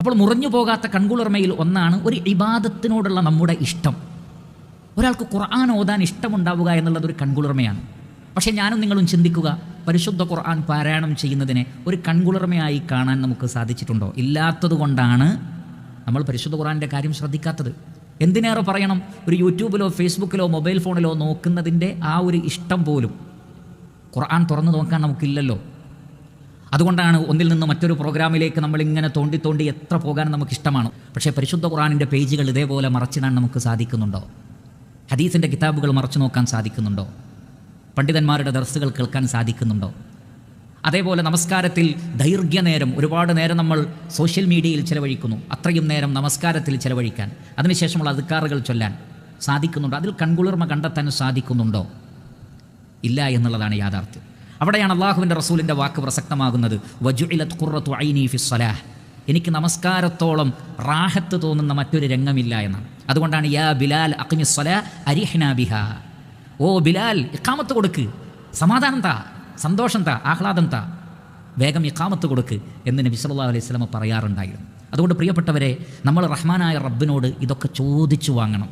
അപ്പോൾ മുറിഞ്ഞു പോകാത്ത കൺകുളിർമയിൽ ഒന്നാണ് ഒരു ഇബാദത്തിനോടുള്ള നമ്മുടെ ഇഷ്ടം. ഒരാൾക്ക് ഖുർആൻ ഓതാൻ ഇഷ്ടമുണ്ടാവുക എന്നുള്ളത് ഒരു കൺകുളിർമയാണ്. പക്ഷേ ഞാനും നിങ്ങളും ചിന്തിക്കുക, പരിശുദ്ധ ഖുർആൻ പാരായണം ചെയ്യുന്നതിനെ ഒരു കൺകുളിർമയായി കാണാൻ നമുക്ക് സാധിച്ചിട്ടുണ്ടോ? ഇല്ലാത്തതുകൊണ്ടാണ് നമ്മൾ പരിശുദ്ധ ഖുർആൻ്റെ കാര്യം ശ്രദ്ധിക്കാത്തത്. എന്തിനേറെ പറയണം, ഒരു യൂട്യൂബിലോ ഫേസ്ബുക്കിലോ മൊബൈൽ ഫോണിലോ നോക്കുന്നതിൻ്റെ ആ ഒരു ഇഷ്ടം പോലും ഖുർആൻ തുറന്നു നോക്കാൻ നമുക്കില്ലല്ലോ. അതുകൊണ്ടാണ് ഒന്നിൽ നിന്ന് മറ്റൊരു പ്രോഗ്രാമിലേക്ക് നമ്മളിങ്ങനെ തോണ്ടി തോണ്ടി എത്ര പോകാൻ നമുക്കിഷ്ടമാണ്. പക്ഷേ പരിശുദ്ധ ഖുർആനിൻ്റെ പേജുകൾ ഇതേപോലെ മറച്ചിടാൻ നമുക്ക് സാധിക്കുന്നുണ്ടോ? ഹദീസിൻ്റെ കിതാബുകൾ മറച്ചു നോക്കാൻ സാധിക്കുന്നുണ്ടോ? പണ്ഡിതന്മാരുടെ ദർസുകൾ കേൾക്കാൻ സാധിക്കുന്നുണ്ടോ? അതേപോലെ നമസ്കാരത്തിൽ ദൈർഘ്യനേരം, ഒരുപാട് നേരം നമ്മൾ സോഷ്യൽ മീഡിയയിൽ ചിലവഴിക്കുന്നു. അത്രയും നേരം നമസ്കാരത്തിൽ ചിലവഴിക്കാൻ, അതിനുശേഷമുള്ള അദ്കാറുകൾ ചൊല്ലാൻ സാധിക്കുന്നുണ്ടോ? അതിൽ കൺകുളിർമ കണ്ടെത്താൻ സാധിക്കുന്നുണ്ടോ? ഇല്ല എന്നുള്ളതാണ് യാഥാർത്ഥ്യം. അവിടെയാണ് അള്ളാഹുവിൻ്റെ റസൂലിൻ്റെ വാക്ക് പ്രസക്തമാകുന്നത്. വജുഇലത് ഖുർറത്തു ഐനി ഫിസ്സലാഹ്, എനിക്ക് നമസ്കാരത്തോളം റാഹത്ത് തോന്നുന്ന മറ്റൊരു രംഗമില്ല എന്നാണ്. അതുകൊണ്ടാണ് യാ ബിലാൽ അഖിമിസ്സലാ അരിഹ്നാ ബിഹാ, ഓ ബിലാൽ ഇഖാമത്ത് കൊടുക്ക്, സമാധാനം താ, സന്തോഷം താ, ആഹ്ലാദം താ, വേഗം ഇഖാമത്ത് കൊടുക്ക് എന്ന് നബി സല്ലല്ലാഹു അലൈഹി വസല്ലം പറയാറുണ്ടായിരുന്നു. അതുകൊണ്ട് പ്രിയപ്പെട്ടവരെ, നമ്മൾ റഹ്മാനായ റബ്ബിനോട് ഇതൊക്കെ ചോദിച്ചു വാങ്ങണം.